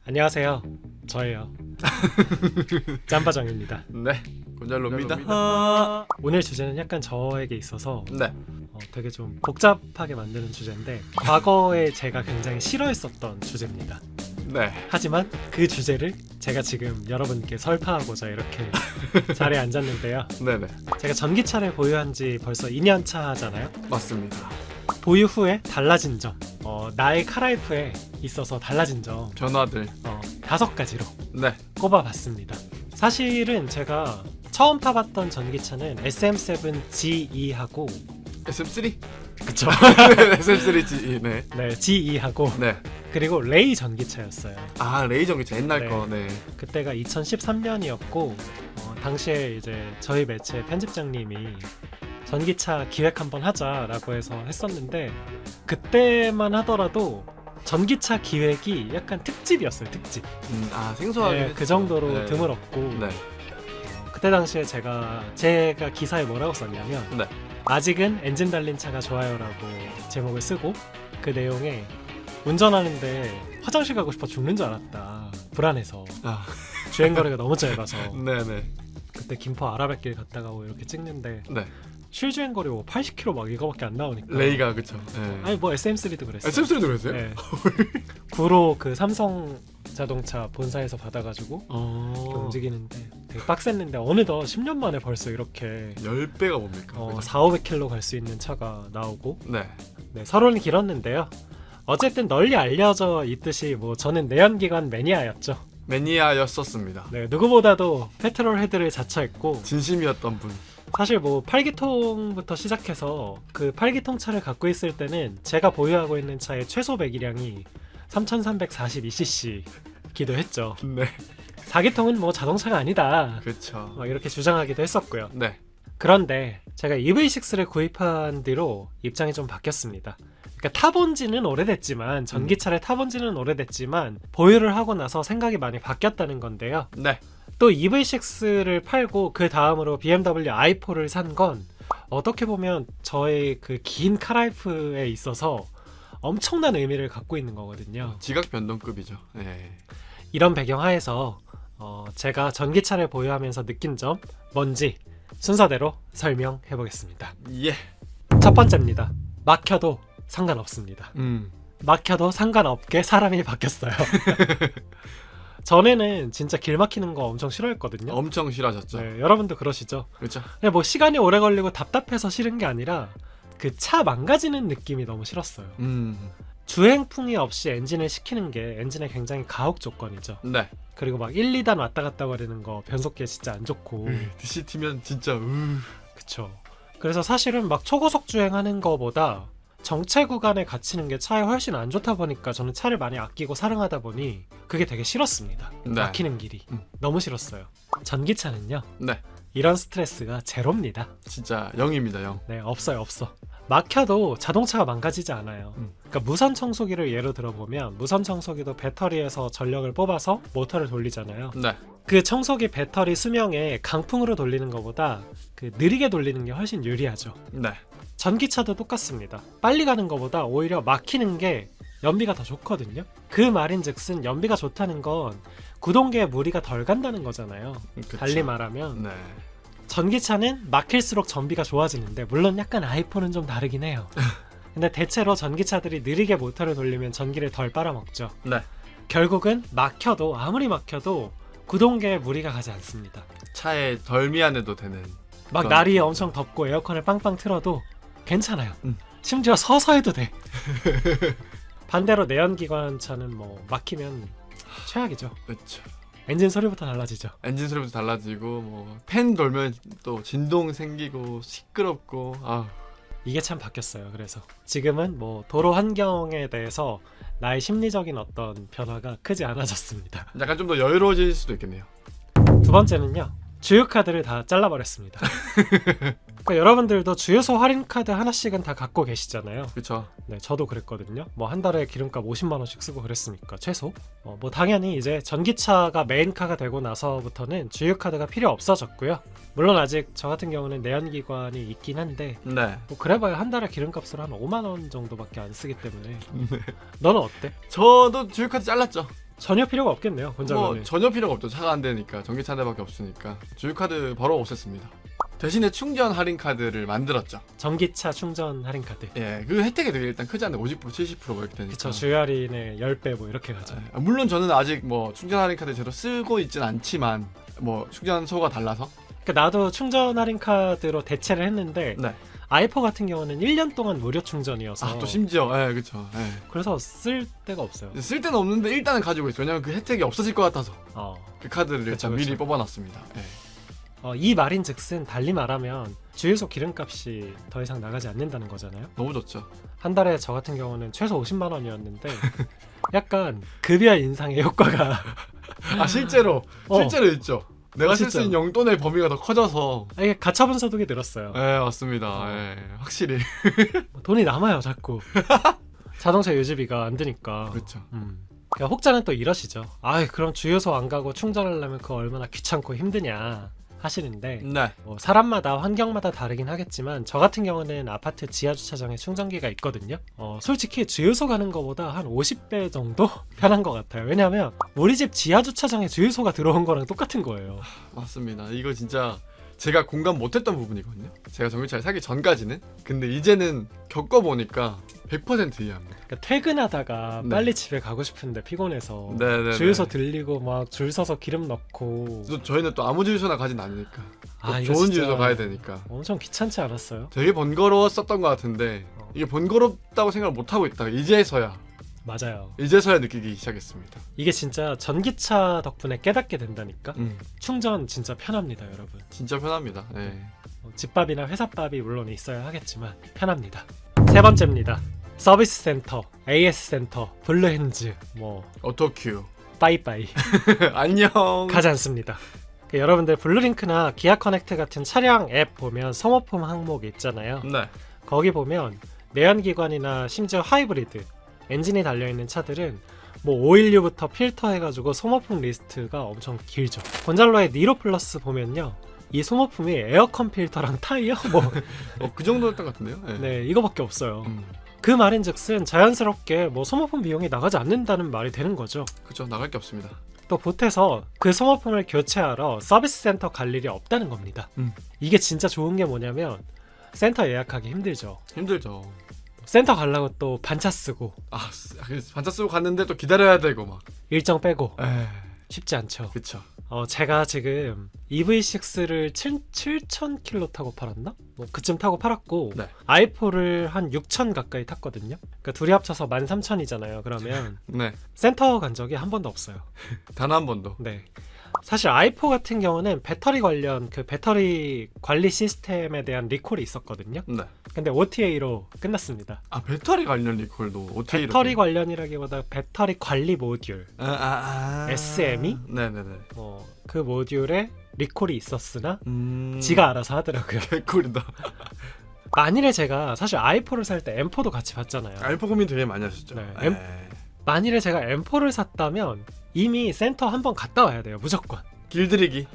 안녕하세요. 저예요. 짬바정입니다. 네, 곤잘로입니다. 오늘 주제는 약간 저에게 있어서 네, 되게 좀 복잡하게 만드는 주제인데 과거에 제가 굉장히 싫어했었던 주제입니다. 네, 하지만 그 주제를 제가 지금 여러분께 설파하고자 이렇게 자리에 앉았는데요. 네네, 제가 전기차를 보유한 지 벌써 2년 차잖아요. 맞습니다. 보유 후에 달라진 점, 나의 카라이프에 있어서 달라진 점 변화들. 5가지로 네, 꼽아봤습니다. 사실은 제가 처음 타봤던 전기차는 SM7GE하고 SM3? 그쵸? SM3G. 네, 네, GE하고 네. 그리고 레이 전기차였어요. 아, 레이 전기차 옛날 네. 거. 네, 그때가 2013년이었고 당시에 이제 저희 매체 편집장님이 전기차 기획 한번 하자라고 해서 했었는데 그때만 하더라도 전기차 기획이 약간 특집이었어요. 특집. 아, 생소하게. 네, 그 정도로 네. 드물었고 네, 그때 당시에 제가 기사에 뭐라고 썼냐면 네. 아직은 엔진 달린 차가 좋아요라고 제목을 쓰고 그 내용에 운전하는데 화장실 가고 싶어 죽는 줄 알았다. 불안해서. 아, 주행거리가 너무 짧아서. 네네. 그때 김포 아라뱃길 갔다가 뭐 이렇게 찍는데 네, 실주행거리 뭐 80km 막 이거밖에 안 나오니까. 레이가 그쵸. 네. 아니 뭐 SM3도 그랬어요. SM3도 그랬어요? 네. 구로 그 삼성 자동차 본사에서 받아가지고 이렇게 어, 움직이는데 되게 빡셌는데 어느덧 10년 만에 벌써 이렇게 10배가 뭡니까? 그죠? 4,500km 갈 수 있는 차가 나오고 네, 네, 서론이 길었는데요. 어쨌든 널리 알려져 있듯이 뭐 저는 내연기관 매니아였죠. 매니아였었습니다. 네, 누구보다도 페트롤 헤드를 자처했고 진심이었던 분. 사실 뭐 8기통부터 시작해서 그 8기통 차를 갖고 있을 때는 제가 보유하고 있는 차의 최소 배기량이 3342cc 기도 했죠. 네, 4기통은 뭐 자동차가 아니다. 그쵸. 이렇게 주장하기도 했었고요. 네, 그런데 제가 EV6를 구입한 뒤로 입장이 좀 바뀌었습니다. 그러니까 타본 지는 오래됐지만 전기차를 타본 지는 오래됐지만 보유를 하고 나서 생각이 많이 바뀌었다는 건데요. 네. 또 EV6를 팔고 그 다음으로 BMW i4를 산 건 어떻게 보면 저의 그 긴 카라이프에 있어서 엄청난 의미를 갖고 있는 거거든요. 지각 변동급이죠. 네. 이런 배경 하에서 제가 전기차를 보유하면서 느낀 점 뭔지 순서대로 설명해 보겠습니다. 예. 첫 번째입니다. 막혀도 상관없습니다. 음. 막혀도 상관없게 사람이 바뀌었어요. 전에는 진짜 길 막히는 거 엄청 싫어했거든요. 엄청 싫어하셨죠. 네, 여러분도 그러시죠? 그렇죠. 그냥 뭐 시간이 오래 걸리고 답답해서 싫은 게 아니라 그 차 망가지는 느낌이 너무 싫었어요. 주행풍이 없이 엔진을 시키는 게 엔진에 굉장히 가혹 조건이죠. 네. 그리고 막 1, 2단 왔다 갔다 거리는 거 변속기에 진짜 안 좋고. DCT면 진짜 그쵸. 그래서 사실은 막 초고속 주행하는 거보다 정체 구간에 갇히는 게 차에 훨씬 안 좋다 보니까 저는 차를 많이 아끼고 사랑하다 보니 그게 되게 싫었습니다. 네. 막히는 길이 너무 싫었어요. 전기차는요 네. 이런 스트레스가 제로입니다. 진짜 0입니다. 0. 네, 없어요. 막혀도 자동차가 망가지지 않아요. 그러니까 무선 청소기를 예로 들어보면 무선 청소기도 배터리에서 전력을 뽑아서 모터를 돌리잖아요. 네. 그 청소기 배터리 수명에 강풍으로 돌리는 것보다 그 느리게 돌리는 게 훨씬 유리하죠. 네. 전기차도 똑같습니다. 빨리 가는 것보다 오히려 막히는 게 연비가 더 좋거든요. 그 말인즉슨 연비가 좋다는 건 구동계에 무리가 덜 간다는 거잖아요. 그쵸. 달리 말하면 네. 전기차는 막힐수록 전비가 좋아지는데 물론 약간 i4는 좀 다르긴 해요. 근데 대체로 전기차들이 느리게 모터를 돌리면 전기를 덜 빨아먹죠. 네. 결국은 아무리 막혀도 구동계에 무리가 가지 않습니다. 차에 덜 미안해도 되는. 막 그런 날이 느낌이죠. 엄청 덥고 에어컨을 빵빵 틀어도 괜찮아요. 심지어 서서 해도 돼. 반대로 내연기관 차는 뭐 막히면 최악이죠. 그렇죠. 엔진 소리부터 달라지죠. 엔진 소리부터 달라지고 뭐 팬 돌면 또 진동 생기고 시끄럽고 이게 참 바뀌었어요. 그래서 지금은 뭐 도로 환경에 대해서 나의 심리적인 어떤 변화가 크지 않아졌습니다. 약간 좀 더 여유로워질 수도 있겠네요. 두 번째는요. 주유카드를 다 잘라버렸습니다. 그러니까 여러분들도 주유소 할인카드 하나씩은 다 갖고 계시잖아요. 그렇죠. 네, 저도 그랬거든요. 뭐 한 달에 기름값 50만 원씩 쓰고 그랬으니까 최소. 뭐 당연히 이제 전기차가 메인카가 되고 나서부터는 주유카드가 필요 없어졌고요. 물론 아직 저 같은 경우는 내연기관이 있긴 한데 네. 뭐 그래봐야 한 달에 기름값으로 한 5만 원 정도밖에 안 쓰기 때문에. 너는 어때? 저도 주유카드 잘랐죠. 전혀 필요가 없겠네요. 뭐 본작업이. 전혀 필요가 없죠. 차가 안 되니까 전기차 한 대밖에 없으니까 주유카드 바로 없앴습니다. 대신에 충전 할인 카드를 만들었죠. 전기차 충전 할인 카드. 예, 그 혜택이 되게 일단 크지 않나요? 50% 70% 이렇게 되니까. 그쵸, 주유 할인의 10배 뭐 이렇게 가죠. 예, 물론 저는 아직 뭐 충전 할인 카드 제대로 쓰고 있진 않지만 뭐 충전소가 달라서. 그러니까 나도 충전 할인 카드로 대체를 했는데 네. 아이퍼 같은 경우는 1년 동안 무료 충전이어서 아, 또 심지어 예, 그렇죠. 예. 그래서 쓸 데가 없어요. 쓸 데는 없는데 일단은 가지고 있어요. 왜냐면 그 혜택이 없어질 것 같아서 그 카드를 그쵸, 일단 미리 그쵸. 뽑아놨습니다. 예. 이 말인즉슨 달리 말하면 주유소 기름값이 더 이상 나가지 않는다는 거잖아요. 너무 좋죠. 한 달에 저 같은 경우는 최소 50만 원이었는데 약간 급여 인상의 효과가 아 실제로 어. 실제로 있죠. 내가 쓸 수 진짜. 있는 용돈의 범위가 더 커져서. 이게 가처분 소득이 늘었어요. 예, 맞습니다. 예, 확실히. 돈이 남아요 자꾸. 자동차 유지비가 안 드니까. 그렇죠. 그러니까 혹자는 또 이러시죠. 그럼 주유소 안 가고 충전하려면 그거 얼마나 귀찮고 힘드냐 하시는데 네. 뭐 사람마다 환경마다 다르긴 하겠지만 저 같은 경우는 아파트 지하 주차장에 충전기가 있거든요. 솔직히 주유소 가는 거보다 한 50배 정도 편한 것 같아요. 왜냐하면 우리 집 지하 주차장에 주유소가 들어온 거랑 똑같은 거예요. 맞습니다. 이거 진짜 제가 공감 못했던 부분이거든요. 제가 전기차를 사기 전까지는. 근데 이제는 겪어보니까 100% 이해합니다. 그러니까 퇴근하다가 네. 빨리 집에 가고 싶은데 피곤해서 네네네. 주유소 들리고 막 줄 서서 기름 넣고 또 저희는 또 아무 주유소나 가진 않으니까. 또 이거 좋은 진짜 주유소 가야 되니까. 엄청 귀찮지 않았어요? 되게 번거로웠었던 것 같은데 이게 번거롭다고 생각을 못하고 있다가 맞아요. 이제서야 느끼기 시작했습니다. 이게 진짜 전기차 덕분에 깨닫게 된다니까. 음, 충전 진짜 편합니다, 여러분. 진짜 편합니다. 네. 집밥이나 회사밥이 물론 있어야 하겠지만 편합니다. 세 번째입니다. 서비스 센터, AS 센터, 블루핸즈, 뭐 오토큐. 빠이빠이 안녕. 가지 않습니다. 여러분들 블루링크나 기아 커넥트 같은 차량 앱 보면 소모품 항목이 있잖아요. 네. 거기 보면 내연기관이나 심지어 하이브리드 엔진이 달려있는 차들은 뭐 오일류부터 필터 해가지고 소모품 리스트가 엄청 길죠. 곤잘로의 니로 플러스 보면요, 이 소모품이 에어컨 필터랑 타이어 그 정도였던 것 같은데요. 네. 네, 이거밖에 없어요. 음, 그 말인즉슨 자연스럽게 뭐 소모품 비용이 나가지 않는다는 말이 되는 거죠. 그죠. 나갈 게 없습니다. 또 보태서 그 소모품을 교체하러 서비스 센터 갈 일이 없다는 겁니다. 이게 진짜 좋은 게 뭐냐면 센터 예약하기 힘들죠. 힘들죠. 센터 가려고 또 반차 쓰고 반차 쓰고 갔는데 또 기다려야 되고 막. 일정 빼고 에이, 쉽지 않죠. 그쵸. 제가 지금 EV6를 7,000km 타고 팔았나? 뭐 그쯤 타고 팔았고 네. i4를 한 6,000 가까이 탔거든요. 그러니까 둘이 합쳐서 13,000이잖아요. 그러면 네. 센터 간 적이 한 번도 없어요. 단 한 번도. 네. 사실 i4 같은 경우는 배터리 관련 그 배터리 관리 시스템에 대한 리콜이 있었거든요. 네. 근데 OTA로 끝났습니다. 아, 배터리 관련 리콜도 OTA로. 배터리 관련이라기보다 배터리 관리 모듈 SME? 네네네. 그 모듈에 리콜이 있었으나 음... 지가 알아서 하더라고요. 개꿀이다. 만일에 제가 사실 i4를 살 때 M4도 같이 봤잖아요. 알파 고민 되게 많이 하셨죠. 네. 에이. 만일에 제가 M4를 샀다면 이미 센터 한번 갔다 와야 돼요. 무조건. 길들이기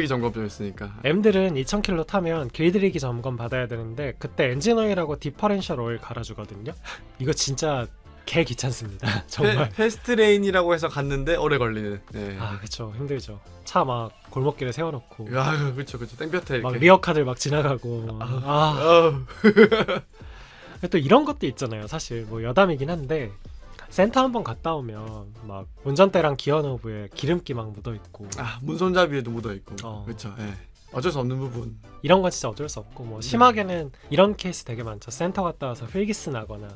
점검 좀 있으니까. M들은 2,000km 타면 길들이기 점검 받아야 되는데 그때 엔진 오일하고 디퍼렌셜 오일 갈아주거든요. 이거 진짜 개 귀찮습니다. 정말. 패스트레인이라고 해서 갔는데 오래 걸리는. 네. 그쵸, 힘들죠. 차 막 골목길에 세워놓고 그쵸. 땡볕에 막 이렇게. 리어카들 막 지나가고 또 이런 것도 있잖아요. 사실 뭐 여담이긴 한데 센터 한번 갔다 오면 막 운전대랑 기어 노브에 기름기 막 묻어있고 문손잡이에도 묻어있고. 그쵸. 예. 어쩔 수 없는 부분. 이런 건 진짜 어쩔 수 없고 뭐 심하게는 이런 케이스 되게 많죠. 센터 갔다 와서 휠기스 나거나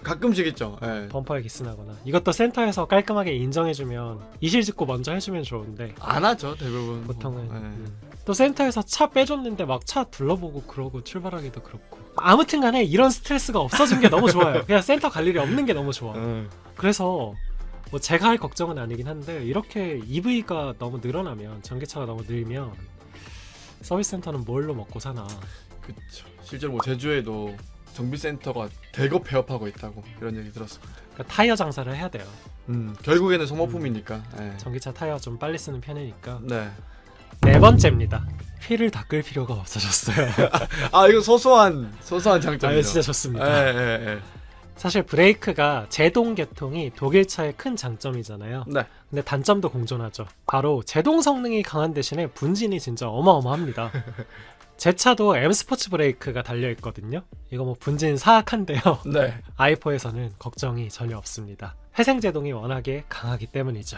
가끔씩 있죠. 예. 범퍼에 기스 나거나. 이것도 센터에서 깔끔하게 인정해주면 이실 짓고 먼저 해주면 좋은데 안 하죠 대부분. 보통은 또 센터에서 차 빼줬는데 막 차 둘러보고 그러고 출발하기도 그렇고. 아무튼 간에 이런 스트레스가 없어진 게 너무 좋아요. 그냥 센터 갈 일이 없는 게 너무 좋아. 그래서 뭐 제가 할 걱정은 아니긴 한데 이렇게 EV가 너무 늘어나면, 전기차가 너무 늘면 서비스 센터는 뭘로 먹고 사나. 그쵸. 실제로 뭐 제주에도 정비센터가 대거 폐업하고 있다고 이런 얘기 들었습니다. 그러니까 타이어 장사를 해야 돼요. 결국에는 소모품이니까. 전기차 타이어 좀 빨리 쓰는 편이니까. 네. 네 번째입니다. 휠을 닦을 필요가 없어졌어요. 이거 소소한 장점이죠. 진짜 좋습니다. 사실 브레이크가 제동 계통이 독일차의 큰 장점이잖아요. 네. 근데 단점도 공존하죠. 바로 제동 성능이 강한 대신에 분진이 진짜 어마어마합니다. 제 차도 M 스포츠 브레이크가 달려있거든요. 이거 뭐 분진 사악한데요. 네. i4에서는 걱정이 전혀 없습니다. 회생 제동이 워낙에 강하기 때문이죠.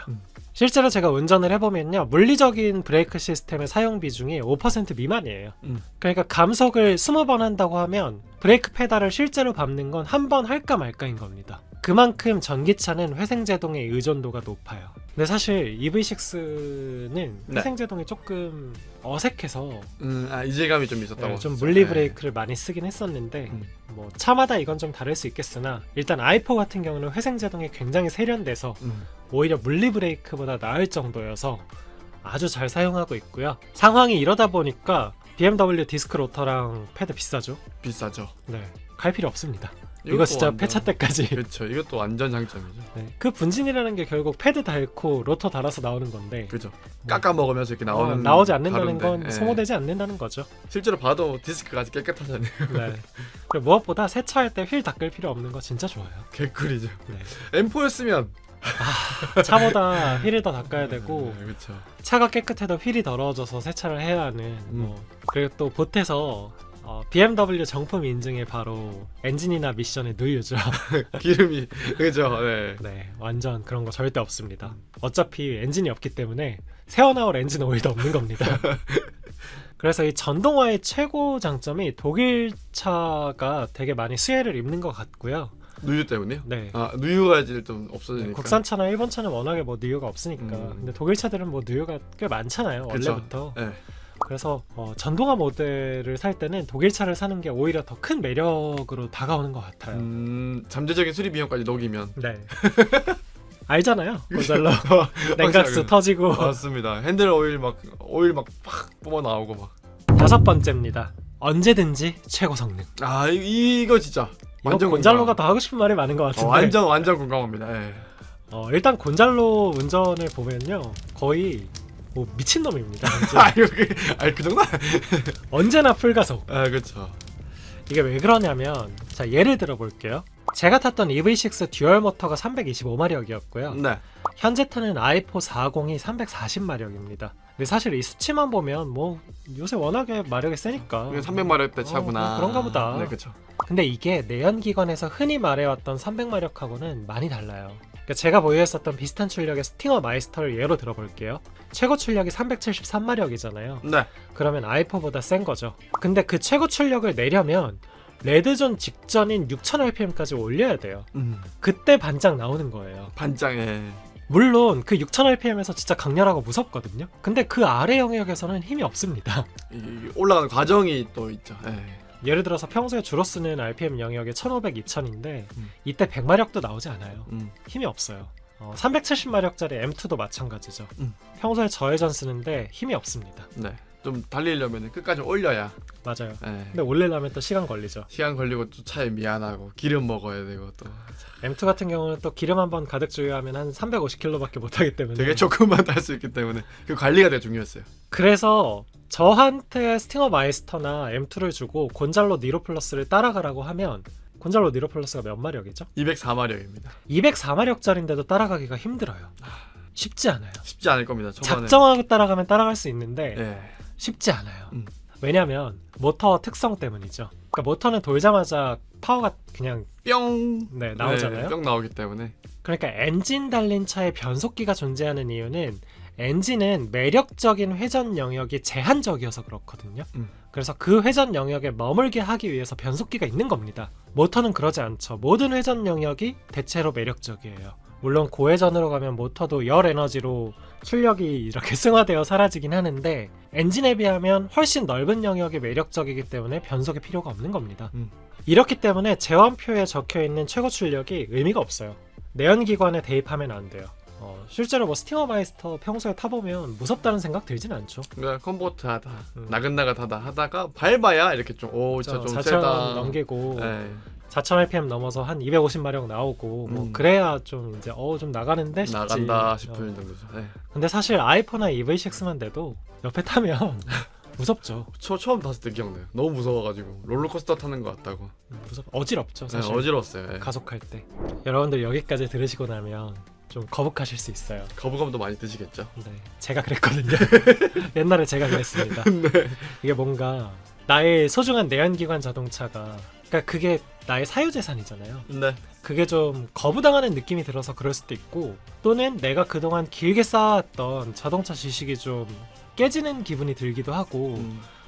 실제로 제가 운전을 해보면요, 물리적인 브레이크 시스템의 사용 비중이 5% 미만이에요. 그러니까 감속을 20번 한다고 하면 브레이크 페달을 실제로 밟는 건 한 번 할까 말까인 겁니다. 그만큼 전기차는 회생 제동의 의존도가 높아요. 근데 사실 EV6는 회생 제동이 조금 어색해서 이질감이 좀 있었다고. 좀 물리 브레이크를 많이 쓰긴 했었는데 뭐 차마다 이건 좀 다를 수 있겠으나 일단 i4 같은 경우는 회생 제동이 굉장히 세련돼서 오히려 물리 브레이크보다 나을 정도여서 아주 잘 사용하고 있고요. 상황이 이러다 보니까 BMW 디스크 로터랑 패드 비싸죠? 비싸죠. 네, 갈 필요 없습니다. 이거 이것도 진짜 완전- 폐차 때까지. 그렇죠. 이것도 완전 장점이죠. 네, 그 분진이라는 게 결국 패드 달고 로터 달아서 나오는 건데 그죠. 깎아 먹으면서 이렇게 나오는 나오지 않는다는 가루인데, 건 예. 소모되지 않는다는 거죠. 실제로 봐도 디스크가 아주 깨끗하잖아요. 네. 그리고 무엇보다 세차할 때 휠 닦을 필요 없는 거 진짜 좋아요. 개꿀이죠. 네. M4였으면 차보다 휠을 더 닦아야 되고 그렇죠. 차가 깨끗해도 휠이 더러워져서 세차를 해야 하는 그리고 또 보태서 BMW 정품 인증에 바로 엔진이나 미션에 누유죠. 기름이 그죠. 네. 네, 완전 그런 거 절대 없습니다. 어차피 엔진이 없기 때문에 새어나올 엔진 오일도 없는 겁니다. 그래서 이 전동화의 최고 장점이 독일 차가 되게 많이 수혜를 입는 것 같고요. 누유 때문에요? 네. 아 누유가 이제 좀 없어지니까. 국산차나 일본차는 워낙에 뭐 누유가 없으니까. 근데 독일 차들은 뭐 누유가 꽤 많잖아요. 그쵸. 원래부터. 네. 그래서 전동화 모델을 살 때는 독일 차를 사는 게 오히려 더 큰 매력으로 다가오는 것 같아요. 잠재적인 수리 비용까지 녹이면. 네. 알잖아요. 곤잘로 냉각수 확실하게. 터지고. 맞습니다. 핸들 오일 막 팍 뽑아 나오고 막. 5번째입니다. 언제든지 최고 성능. 아 이거 진짜 이거 완전 곤잘로가 더 하고 싶은 말이 많은 것 같은데. 완전 공감합니다. 예. 일단 곤잘로 운전을 보면요, 거의 뭐 미친놈입니다. 그 정도? 언제나 풀가속. 아 그렇죠. 이게 왜 그러냐면, 자 예를 들어 볼게요. 제가 탔던 EV6 듀얼 모터가 325마력이었고요. 네. 현재 타는 i4 40이 340마력입니다. 근데 사실 이 수치만 보면 뭐 요새 워낙에 마력이 세니까 300마력대 차구나. 그런가 보다. 네, 그렇죠. 근데 이게 내연기관에서 흔히 말해왔던 300마력하고는 많이 달라요. 그러니까 제가 보유했었던 비슷한 출력의 스팅어 마이스터를 예로 들어볼게요. 최고 출력이 373마력이잖아요. 네. 그러면 i4보다 센 거죠. 근데 그 최고 출력을 내려면 레드존 직전인 6000rpm까지 올려야 돼요. 그때 반짝 나오는 거예요. 반장에 물론 그 6000rpm에서 진짜 강렬하고 무섭거든요. 근데 그 아래 영역에서는 힘이 없습니다. 올라가는 과정이 또 있죠. 예. 예를 들어서 평소에 주로 쓰는 RPM 영역이 1500, 2000인데 이때 100마력도 나오지 않아요. 힘이 없어요. 370마력짜리 M2도 마찬가지죠. 평소에 저회전 쓰는데 힘이 없습니다. 네. 좀 달리려면 끝까지 올려야. 맞아요. 예. 근데 올리려면 또 시간 걸리죠. 시간 걸리고 또 차에 미안하고 기름 먹어야 되고 또 M2 같은 경우는 또 기름 한번 가득 주유하면 한 350km밖에 못하기 때문에 되게 조금만 탈 수 있기 때문에 그 관리가 되게 중요했어요. 그래서 저한테 스팅어 마이스터나 M2를 주고 곤잘로 니로 플러스를 따라가라고 하면 곤잘로 니로 플러스가 몇 마력이죠? 204마력입니다. 204마력짜리인데도 따라가기가 힘들어요. 쉽지 않아요. 쉽지 않을 겁니다. 초반에. 작정하고 따라가면 따라갈 수 있는데 예. 쉽지 않아요. 왜냐면 모터 특성 때문이죠. 그러니까 모터는 돌자마자 파워가 그냥 뿅 나오잖아요. 네, 뿅 나오기 때문에. 그러니까 엔진 달린 차에 변속기가 존재하는 이유는 엔진은 매력적인 회전 영역이 제한적이어서 그렇거든요. 그래서 그 회전 영역에 머물게 하기 위해서 변속기가 있는 겁니다. 모터는 그러지 않죠. 모든 회전 영역이 대체로 매력적이에요. 물론 고회전으로 가면 모터도 열 에너지로 출력이 이렇게 승화되어 사라지긴 하는데 엔진에 비하면 훨씬 넓은 영역이 매력적이기 때문에 변속이 필요가 없는 겁니다. 이렇기 때문에 제원표에 적혀있는 최고 출력이 의미가 없어요. 내연기관에 대입하면 안 돼요. 실제로 뭐 스팅어 마이스터 평소에 타보면 무섭다는 생각 들진 않죠. 그러니까 컴포트하다 나긋나긋하다 하다가 밟아야 이렇게 좀 진짜 좀 4,000 세다 넘기고 예. 4000rpm 넘어서 한 250마력 나오고 뭐 그래야 좀 이제 좀 나가는데 싶지. 나간다 싶을 정도죠. 예. 근데 사실 i4나 EV6만 돼도 옆에 타면 무섭죠. 처음 탔을 때 기억나요. 너무 무서워가지고 롤러코스터 타는 것 같다고. 어지럽죠 네, 사실. 어지러웠어요. 예. 가속할 때. 여러분들 여기까지 들으시고 나면 좀 거북하실 수 있어요. 거부감도 많이 드시겠죠. 네, 제가 그랬거든요. 옛날에 제가 그랬습니다. 네. 이게 뭔가 나의 소중한 내연기관 자동차가, 그러니까 그게 나의 사유재산이잖아요. 네. 그게 좀 거부당하는 느낌이 들어서 그럴 수도 있고, 또는 내가 그동안 길게 쌓아왔던 자동차 지식이 좀 깨지는 기분이 들기도 하고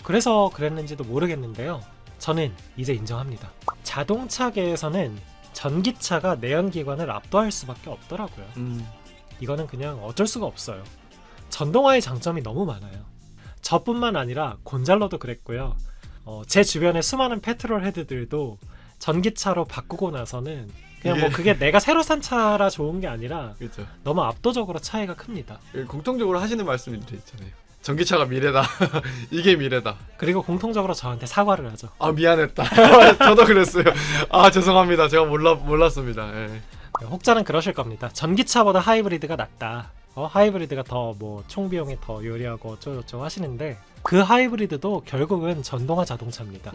그래서 그랬는지도 모르겠는데요. 저는 이제 인정합니다. 자동차계에서는 전기차가 내연기관을 압도할 수밖에 없더라고요. 이거는 그냥 어쩔 수가 없어요. 전동화의 장점이 너무 많아요. 저뿐만 아니라 곤잘로도 그랬고요. 제 주변의 수많은 페트롤 헤드들도 전기차로 바꾸고 나서는 그냥 뭐 그게 내가 새로 산 차라 좋은 게 아니라 그렇죠. 너무 압도적으로 차이가 큽니다. 공통적으로 하시는 말씀들이 있잖아요. 전기차가 미래다. 이게 미래다. 그리고 공통적으로 저한테 사과를 하죠. 아 미안했다. 저도 그랬어요. 아 죄송합니다. 제가 몰랐습니다. 예. 혹자는 그러실 겁니다. 전기차보다 하이브리드가 낫다. 하이브리드가 더 뭐 총비용이 더 유리하고 어쩌고저쩌고 하시는데, 그 하이브리드도 결국은 전동화 자동차입니다.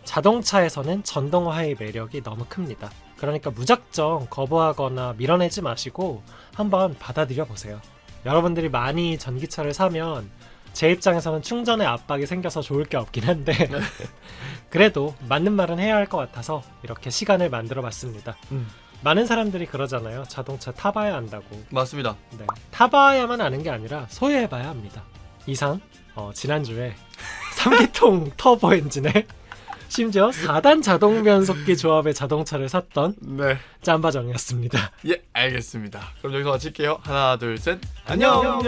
자동차에서는 전동화의 매력이 너무 큽니다. 그러니까 무작정 거부하거나 밀어내지 마시고 한번 받아들여 보세요. 여러분들이 많이 전기차를 사면 제 입장에서는 충전의 압박이 생겨서 좋을 게 없긴 한데 그래도 맞는 말은 해야 할 것 같아서 이렇게 시간을 만들어 봤습니다. 많은 사람들이 그러잖아요. 자동차 타봐야 한다고. 맞습니다. 네, 타봐야만 아는 게 아니라 소유해봐야 합니다. 이상 지난주에 3기통 터보 엔진에 심지어 4단 자동 변속기 조합의 자동차를 샀던 네. 짬바정이었습니다. 예, 알겠습니다. 그럼 여기서 마칠게요. 하나, 둘, 셋. 안녕.